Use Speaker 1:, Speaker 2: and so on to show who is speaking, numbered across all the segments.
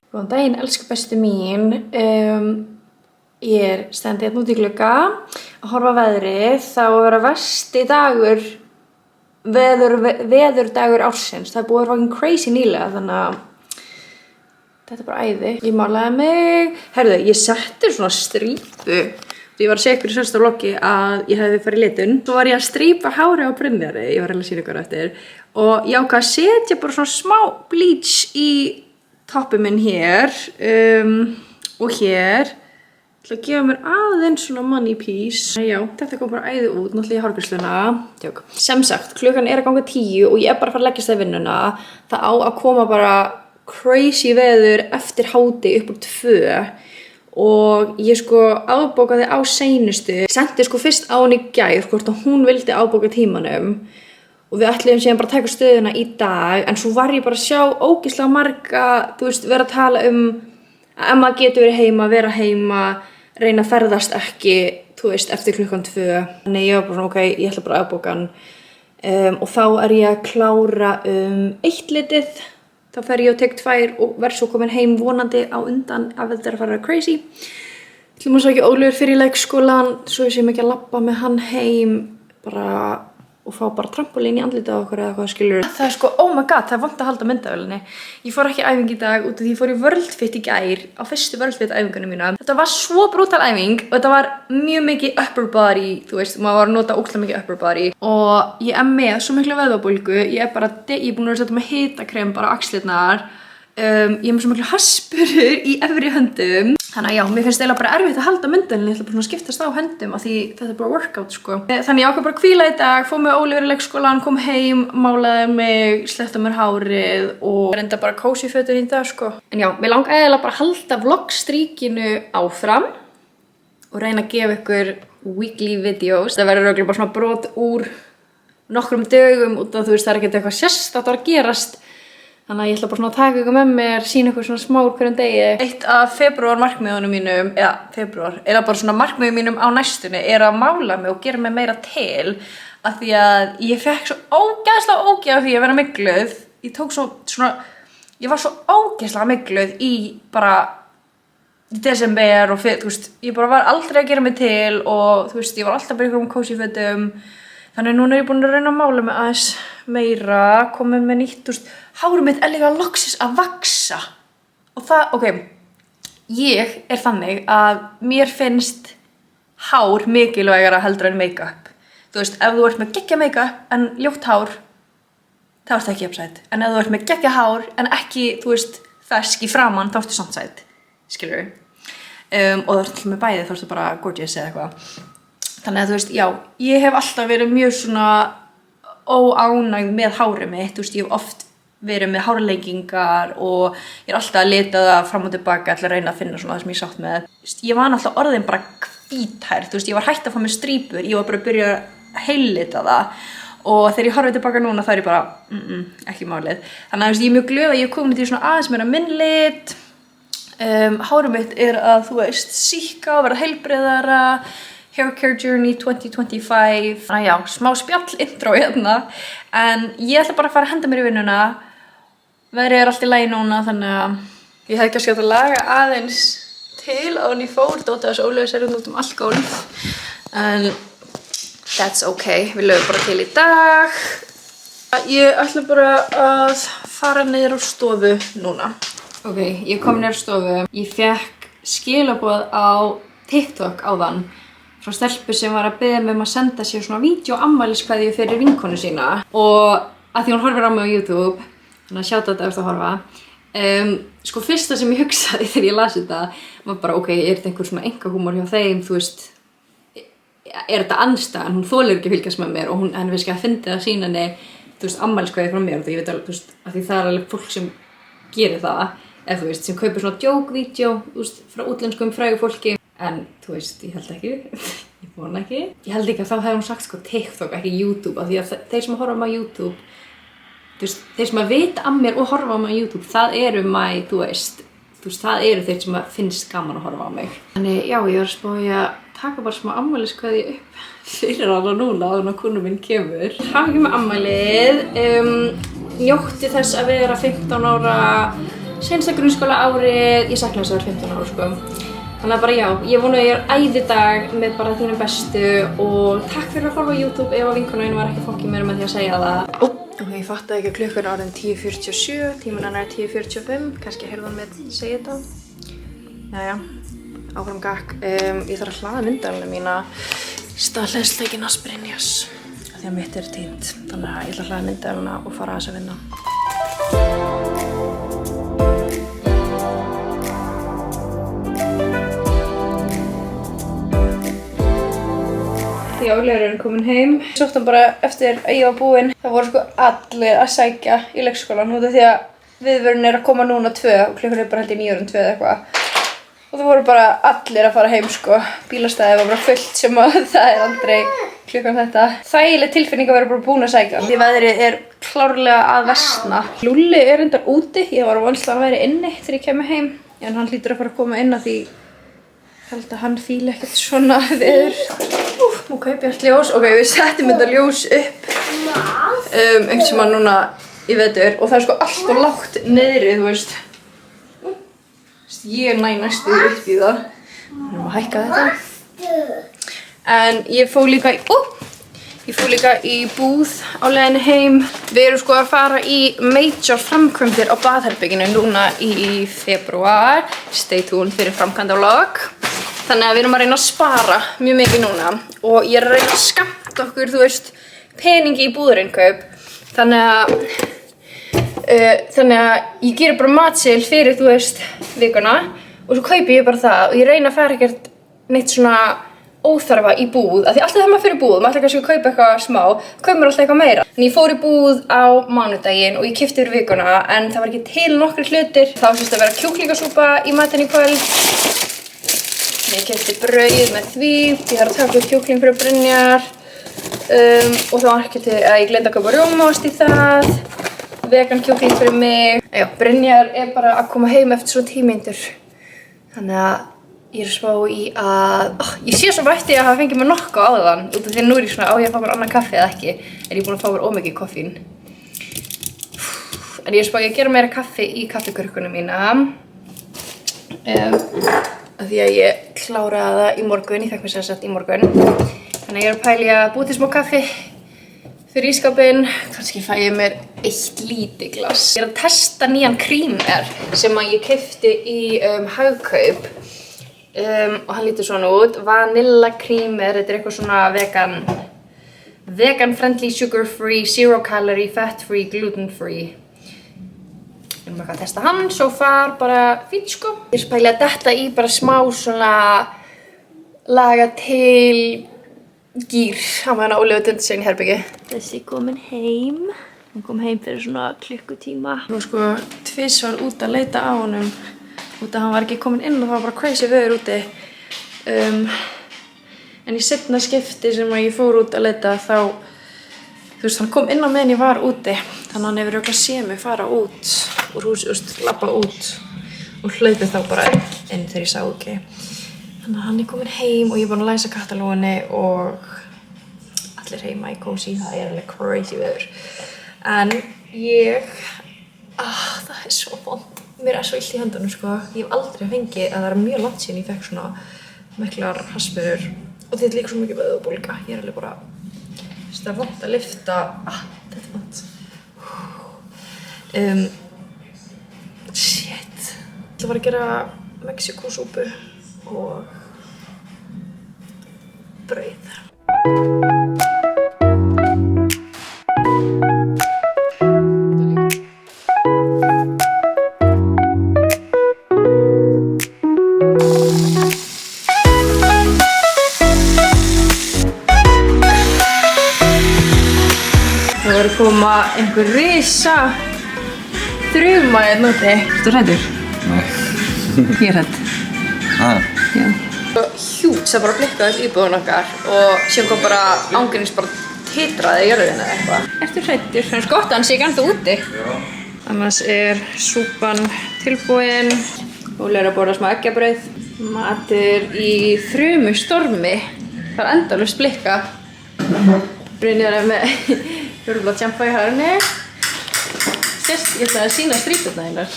Speaker 1: Góðan daginn, elsku bestu mín. Ég stend hérna út í glugga að horfa á veðrið. Það á að vera versti dagur, veðurdagur ársins. Það er búið að vera fucking crazy nýlega, þannig að þetta er bara æði. Ég málaði mig. Herðu, ég setti svona strípu. Ég var að segja ykkur í sérsta vloggi að ég hefði farið í litun. Svo var ég að strípa hári á Brynjari, ég var að sýna ykkur eftir. Og ég ákvað að setja bara svona smá bleach í toppið minn hér og hér. Ég ætla að gefa mér aðeins svona money piece. Já, þetta kom bara æði út, náttúrulega í hárgreiðsluna. Tjók. Sem sagt, klukkan er að ganga 10 og ég er bara að fara að leggjast það í vinnuna. Það á að koma bara crazy veður eftir háti upp úr 2. Og ég sko ábókaði á seinustu. Sendi sko fyrst á henni í gær hvort að hún vildi ábóka tímanum. Og við ætluðum síðan bara að taka stöðuna í dag. En svo var ég bara að sjá ógeðslega marga, þú veist, vera að tala um að ef maður getur verið heima, vera heima, reyna að ferðast ekki, þú veist, eftir klukkan 2. Þannig ég var bara svona, ok, ég ætla bara að ábóka hann. Og þá er ég að klára 1 litið. Þá fer ég og tek 2 og verð svo komin heim vonandi á undan að þetta er að fara crazy. Ég ætlum að sækja Ólafur fyrir leikskólan, svo ég sé mikið að labba með hann heim bara og fá bara trampolín í andlitið á okkur eða hvað skilur. Það er sko, oh my god, það er vont að halda myndavélinni. Ég fór ekki æfing í dag út af því ég fór í World Fit í gær á fyrstu World Fit æfingunum mína. Þetta var svo brútal æfing og þetta var mjög mikið upper body, þú veist, maður var að nota ógeðslega mikið upper body. Og ég er með svo miklu vöðvabólgu, ég er búin að setja með hitakrem bara á axlirnar. Ég er með svo miklu haspurur í efri höndum. Þannig að já, mér finnst eiginlega bara erfitt að halda myndinni, ég ætla bara svona að skiptast á höndum af því þetta er bara workout sko. Þannig ég ákvað bara að hvíla í dag, fór með Ólafur í leikskólan, kom heim, málaði mig, sletta mér hárið og reynda bara cozy fötin í dag sko. En já, mér langaði eiginlega bara að halda vlogstríkinu áfram og reyna að gefa ykkur weekly videos. Það verður örugglega bara svona brot úr nokkrum dögum út af þú veist það er ekkert eitthvað sérstakt að gerast. Þannig að ég ætla bara svona að taka ykkur með mér, sína ykkur svona smá hverjum degi. Eitt af febrúar markmiðunum mínum, eða febrúar, eða bara svona markmiðum mínum á næstunni er að mála mig og gera mig meira til af því að ég fekk svo ógeðslega ógeð af því að vera mygluð. Ég tók ég var svo ógeðslega mygluð í bara desember og þú veist, ég bara var aldrei að gera mig til og þú veist, ég var alltaf bara ykkur cozy fötum. Þannig núna er ég búin að reyna að mála mig aðeins meira, komið með nýtt, þú veist, hárið mitt er líka loksins að vaxa. Og það, ok, ég er þannig að mér finnst hár mikilvægara heldur en make-up. Þú veist, ef þú ert með geggja make-up en ljótt hár, þá ert það ekki jafnsætt. En ef þú ert með geggja hár en ekki, þú veist, fersk í framan, þá ertu samt sætt, skilur við. Og þú ert alltaf með bæði, þá ertu bara gorgeous eða eitthvað. Þannig að þú veist, já, ég hef alltaf verið mjög svona óánægð með hárið mitt, þú veist, ég hef oft verið með hárleikingar og ég er alltaf að leta það fram og tilbaka til að reyna að finna svona það sem ég sátt með. Þú veist, ég var alltaf orðin bara hvíthærð, þú veist, ég var hætt að fá mér strípur, ég var bara að byrja að heillita það og þegar ég horfi tilbaka núna þá er ég bara, ekki málið. Þannig að þú veist, ég er mjög glöð að ég hef komið til svona aðeins meira minn lit, hárið mitt er að, þú veist, síkka og vera heilbrigðara. Hair Care Journey 2025. Þannig já, smá spjall intro hérna. En ég ætla bara að fara að henda mér í vinnuna. Veðrið er allt í lagi núna, þannig að ég hefði kannski átt að laga aðeins til á henni fór. Dóta þess Ólafur sér út um allt gólf. En that's okay. Við lögum bara til í dag. Ég ætla bara að fara niður á stofu núna. Ok, ég kom niður á stofu. Ég fékk skilaboð á TikTok áðan frá stelpu sem var að biðja mig að senda sér svona vídeoammæliskveðju fyrir vinkonu sína og að því hún horfir á mig á YouTube, þannig að sjáta þetta eftir að horfa. Sko fyrsta sem ég hugsaði þegar ég las þetta var bara ok, er þetta einhver svona einkahúmor hjá þeim, þú veist, er þetta andstæðan, hún þolir ekki að fylgjast með mér og henni finnst ekki að fyndi að sína henni, þú veist, ammæliskveðju frá mér og ég veit alveg, þú veist, að því það er alveg fólk sem gerir það, eða þú veist, sem kaupir svona joke-vídeó, þú veist, frá útlenskum frægu fólki. En, þú veist, ég held ekki, ég vona ekki. Ég held ekki að þá hefði hún sagt sko TikTok, ekki YouTube, af því að þeir sem horfa á mig á YouTube, þú veist, þeir sem að vita af mér og horfa á mig á YouTube, það eru þú veist, það eru þeir sem að finnst gaman að horfa á mig. Þannig, já, ég var að spá að taka bara smá ammæliskveðju upp fyrir hana núna, þannig að konu minn kemur. Hamingju með ammælið, njótti þess að vera 15 ára, seinasta grunnskóla árið, ég sakna þess að vera 15 ára sko. Þannig að bara já, ég vona að ég æðidag með bara þínum bestu og takk fyrir að horfa á YouTube ef að vinkonan var ekki fokkið mér með því að segja það. Ok, ég fattaði ekki að klukkan er orðin 10:47, tíminn hennar er 10:45, kannski heyrðu hann með segja þetta. Jæja, áfram gakk. Ég þarf að hlaða myndavélina mína í stað hleðsleikinn hans Brynjars. Því að mitt er týnt, þannig að ég ætla að hlaða myndavélina og fara aðeins að vinna. Því álegurinn komin heim. Sótt hann bara eftir að ég var búinn. Það voru sko allir að sækja í leikskólan út af því að viðvörun er að koma núna 2 og klukkan er bara held í 9:02 eða eitthvað. Og það voru bara allir að fara heim sko. Bílastæðið var bara fullt sem að það er aldrei klukkan þetta. Þægileg tilfinning að vera bara búin að sækja. Því veðrið er klárlega að versna. Lúlli er reyndar úti. Ég var vonslega að vera inni þegar ég kemur heim. En hann hlýtur að fara að koma inn að því held að hann fíli ekkert svona veður. Nú kaupi ég allt ljós. Ok, við setjum þetta ljós upp einhvern sem að núna í vetur og það er sko allt og lágt niðri, þú veist. Ég næ næstu upp í það. Við erum að hækka þetta. En ég fór líka í búð á leiðinni heim. Við erum sko að fara í major framkvæmdir á baðherberginu núna í febrúar. Stay tuned fyrir framkvæmdavlog. Þannig að við erum að reyna að spara mjög mikið núna og ég er að reyna að skammta okkur, þú veist, peningi í búðarinnkaup. Þannig að ég gerir bara matseðil fyrir, þú veist, vikuna og svo kaupi ég bara það og ég reyna að fara ekkert neitt svona óþarfa í búð. Af því alltaf þegar maður fyrir búð, maður ætlar kannski að kaupa eitthvað smá, kaupir alltaf eitthvað meira. En ég fór í búð á mánudaginn og ég keypti fyrir vikuna en það var ekki til nokkrir hlutir. Það var að vera kjúklingasúpa í matinn í kvöld. Ég keypti brauð með því, ég þarf að taka upp kjúkling fyrir Brynjar og það var ekki til að ég gleymdi að kaupa rjómaost í það, vegan kjúkling fyrir mig. Já, Brynjar er bara að koma heim eftir svona 10 mínútur. Þannig að ég er að spá í að, ég sé svo vætti að hafa fengið mér nokkuð áðan út af því að nú er ég svona á ég að fá mér annan kaffi eða ekki, en ég er búin að fá mér ómikið koffín. En ég er að spá í að gera meira kaffi í kaffikurkunum mína. Því að ég kláraði það í morgun, ég fekk mér sérsagt í morgun. Þannig að ég er að pæla í að búa til smá kaffi fyrir ísskápinn. Kannski fæ ég mér 1 lítið glas. Ég er að testa nýjan krímer sem að ég keypti í Hagkaup. Og hann lítur svona út. Vanilla krímer, þetta er eitthvað svona vegan friendly, sugar free, 0 calorie, fat free, gluten free. Ég erum að testa hann, so far bara fínt sko. Ég spæli að detta í bara smá svona laga til gír á meðan Ólíu tindi sig inn í herbyggi. Þessi komin heim. Hún kom heim fyrir svona klukkutíma. Nú sko tvisvar út að leita á honum út að hann var ekki komin inn og það var bara crazy veður úti. En í seinna skipti sem að ég fór út að leita þá, þú veist, hann kom inn á meðan ég var úti. Þannig að hann hefur örugglega séð mig fara út úr húsi, þú veist, labba út og hlaupið þá bara inn þegar ég sá ekki. Þannig að hann er komin heim og ég er búin að læsa katalógunni og allir heima í kósí, það er alveg crazy veður. En það er svo vond. Mér er svo illt í höndunum sko. Ég hef aldrei fengið að það er mjög langt síðan ég fekk svona miklar haspurur og þetta er líka svo mikið vöðvabólga. Ég er alveg bara, það er vont að lyfta, þetta er vont. Shit. Ég ætla bara að gera Mexíkósúpu og brauð. Það var að koma einhver risa þruma hérna úti. Ertu hræddur?
Speaker 2: Nei.
Speaker 1: Ég er hrædd. Já. Hjúts að bara blikkaði íbúðun okkar og síðan kom bara ángrins bara titraði í jörðina eða eitthvað. Ertu hræddur? Það er gott að hann sé ekki ennþá úti. Já. Annars er súpan tilbúin. Óli er að borða smá eggjabrauð. Matur í þrumustormi. Það er endalaust blikka. Brynjar er með fjólublátt sjampo í hárinu. Sérst, ég ætlaði að sýna strípurnar hennar.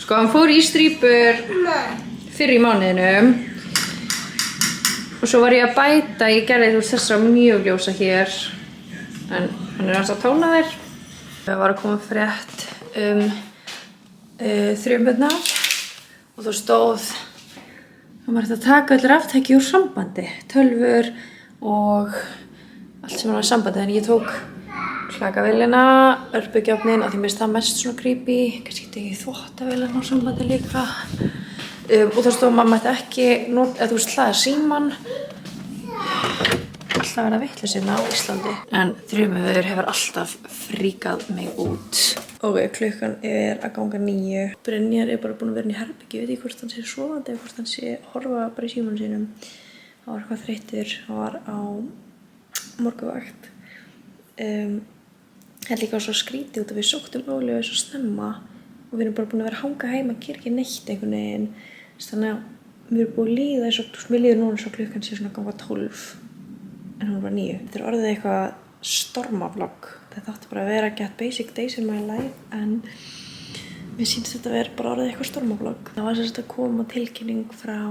Speaker 1: Sko, hann fór í strípur fyrr í mánuðinum og svo var ég að bæta, ég gerði þessa mjög ljósa hér en hann er alltaf tónaður. Það var að koma frétt þrjumburnar og þá stóð að maður ætti að taka öll raftæki úr sambandi, tölvur og allt sem var á sambandi. En ég tók klakavélina, örbukjöfnin og því mér finnst það mest svona creepy, kannski ekki þvottavélina á sambandi líka. Og þá stóð mamma ætti ekki nota, eða þú veist hlaða síman. Alltaf verið að vitlaus hérna á Íslandi. En þrjumburður hefur alltaf fríkað mig út. Ok, klukkan er að ganga 9. Brynjar er bara búinn að vera í herbergi, ég veit ekki hvort hann sé sofandi eða hvort hann sé að horfa bara í símanum sínum. Hann var eitthvað þreyttur, hann var á morgunvakt. Það er líka svo skrítið út að við sóttum Ólíu svo snemma og við erum bara búin að vera að hanga heima, gera ekki neitt einhvern veginn. Þannig að mér er búin að líða eins og mér líður núna svo klukkan sé svona ganga 12 en hún var 9. Þetta er orðið eitthvað stormavlogg. Þetta átti bara að vera Get Basic Days in my life en mér sýnst þetta vera bara orðið eitthvað stormavlogg. Það var sem sagt að koma tilkynning frá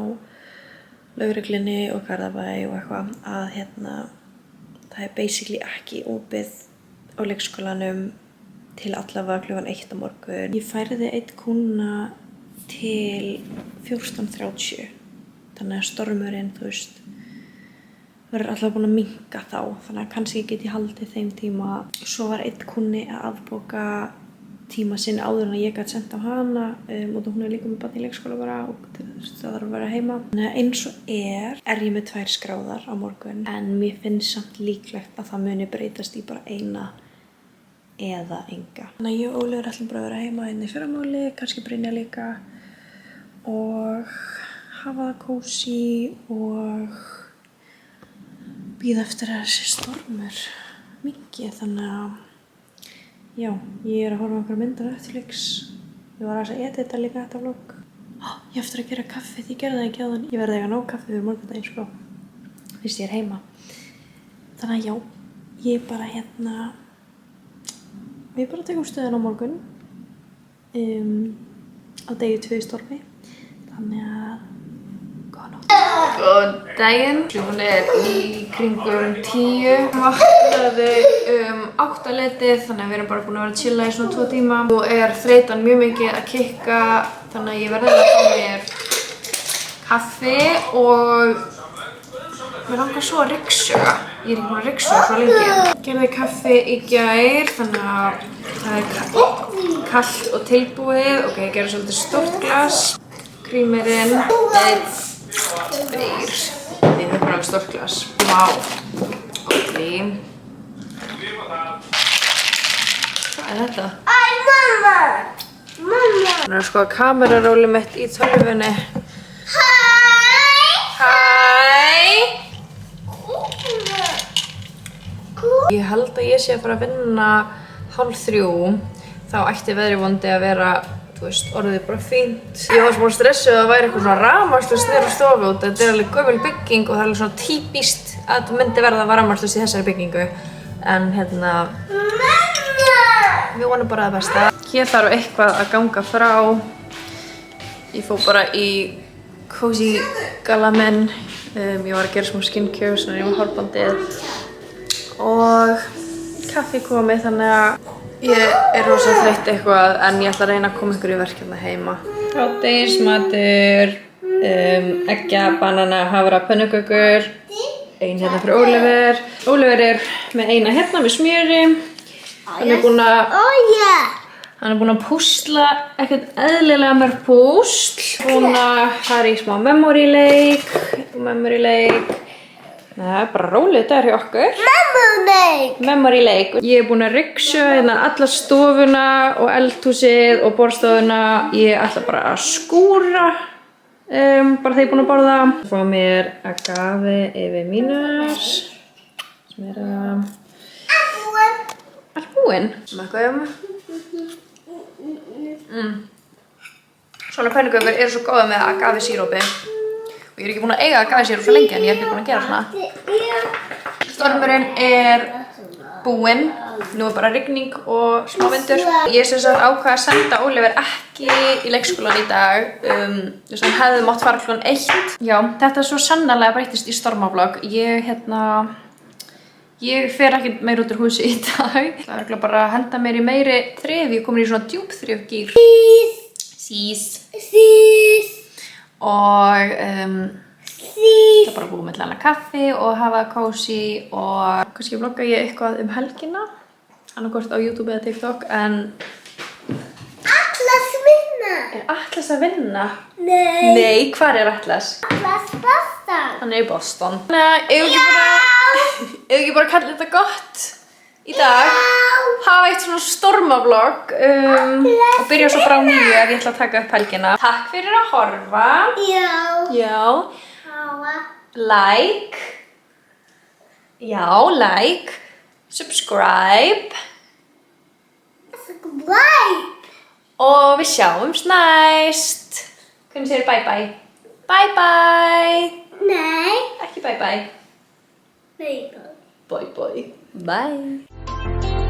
Speaker 1: lögreglunni og Garðabæ og eitthvað að það er basically ekki opið á leikskólanum til allavega klukkan 1 á morgun. Ég færði einn kúnna til 14:30 þannig að stormurinn, þú veist, verður alltaf búin að minnka þá þannig að kannski get ég haldið þeim tíma. Svo var einn kúnni að afbóka tíma sinn áður en að ég gat sent á hana og hún er líka með barn í leikskóla bara og það þarf að vera heima. Þannig að eins og er ég með 2 skráðar á morgun en mér finnst samt líklegt að það muni breytast í bara eina eða enga. Þannig að ég og Ólíu ætlum bara að vera heima inn í fyrramáli, kannski Brynja líka og hafa það kósí og bíða eftir að þessi stormur minnki. Þannig að já, ég er að horfa á einhverja myndir á Netflix. Ég var að edita líka þetta vlogg. Ég eftir að gera kaffi, því ég gerði það ekki áðan. Ég verði að eiga nóg kaffi fyrir morgundaginn sko, fyrst ég er heima. Þannig að já, ég bara við bara tekum stöðuna á morgun á degi 2 í stormi. Þannig að góða nótt. Góðan daginn. Klukkan er í kringum 10. Vaknaði 8 letið, þannig að við erum bara búin að vera að chilla í svona 2 tíma. Nú er þreytan mjög mikið að kikka, þannig að ég verði að fá mér kaffi og mér langar svo að ryksuga. Ég er ekki búin að ryksuga svo lengi. Gerði kaffi í gær, þannig að það er kalt og tilbúið. Ok, ég gerði svolítið stórt glas. Krímirinn, 1, 2. Ég hef bara stórt glas. Vá. Ok. Hvað er þetta? Æ, mamma! Mamma! Þannig að skoða kameraróli mitt í tölvunni. Hæ! Ég held að ég sé að fara að vinna 2:30. Þá ætti veðri vondi að vera, þú veist, orðið bara fínt. Ég var svona stressuð að það væri eitthvað svona rafmagnslaust niður á stofu út. Þetta er alveg gömul bygging og það er alveg svona típist að þetta myndi verða rafmagnslaust í þessari byggingu. En við vonum bara það besta. Hér þarf eitthvað að ganga frá. Ég fór bara í Cozy Galamen. Ég var að gera smá skincare, svona ég var hárbandið. Og kaffi komið, þannig að ég er rosa þreytt eitthvað en ég ætla að reyna að koma ykkur í verkefni heima. Hádegismatur, eggja, banana, havra, pönnukökur, ein hérna fyrir Ólíver. Ólíver er með eina hérna með smjöri. Hann er búinn að púsla ekkert eðlilega mörg púsl. Búinn að fara í smá memory-leik. Það er bara róleg dagur hjá okkur. Memory-leik. Ég er búinn að ryksuga hérna alla stofuna og eldhúsið og borðstofuna. Ég ætla bara að skúra bara þegar ég er búinn að borða. Fá mér agave yfir mínar sem er allt búinn. Svona pönnukökur eru svo góða með agave sírópi. Og ég er ekki búin að eiga agave síróp svo lengi en ég er ekki búin að gera svona. Stormurinn er búinn. Nú bara rigning og smá vindur. Ég sem sagt ákvað að senda Oliver ekki í leikskólan í dag. Þess að hann hefði mátt fara klukkan 1. Já, þetta svo sannarlega breytist í stormavlog. Ég fer ekkert meir út úr húsi í dag. Það er bara að henda mér í meiri þrif. Ég komin í svona djúpþrifgír. Sís. Og það bara búið með hana kaffi og hafa kósí og kannski vlogga ég eitthvað helgina. Annarkvort á YouTube eða TikTok, en
Speaker 2: Atlas vinna.
Speaker 1: Er Atlas að vinna?
Speaker 2: Nei.
Speaker 1: Nei, hvar er Atlas?
Speaker 2: Atlas Boston.
Speaker 1: Hann er í Boston. Nei, ég ekki bara kalla þetta gott í dag. Hafa eitt svona stormavlog og byrja svo bara á nýju ef ég ætla að taka upp helgina. Takk fyrir að horfa. Já. Like. Já, like. Subscribe. Og við sjáumst næst. Hvernig segir bye bye? Bye bye.
Speaker 2: Nei.
Speaker 1: Ekki bye bye.
Speaker 2: Nei.
Speaker 1: Bye bye. Bye.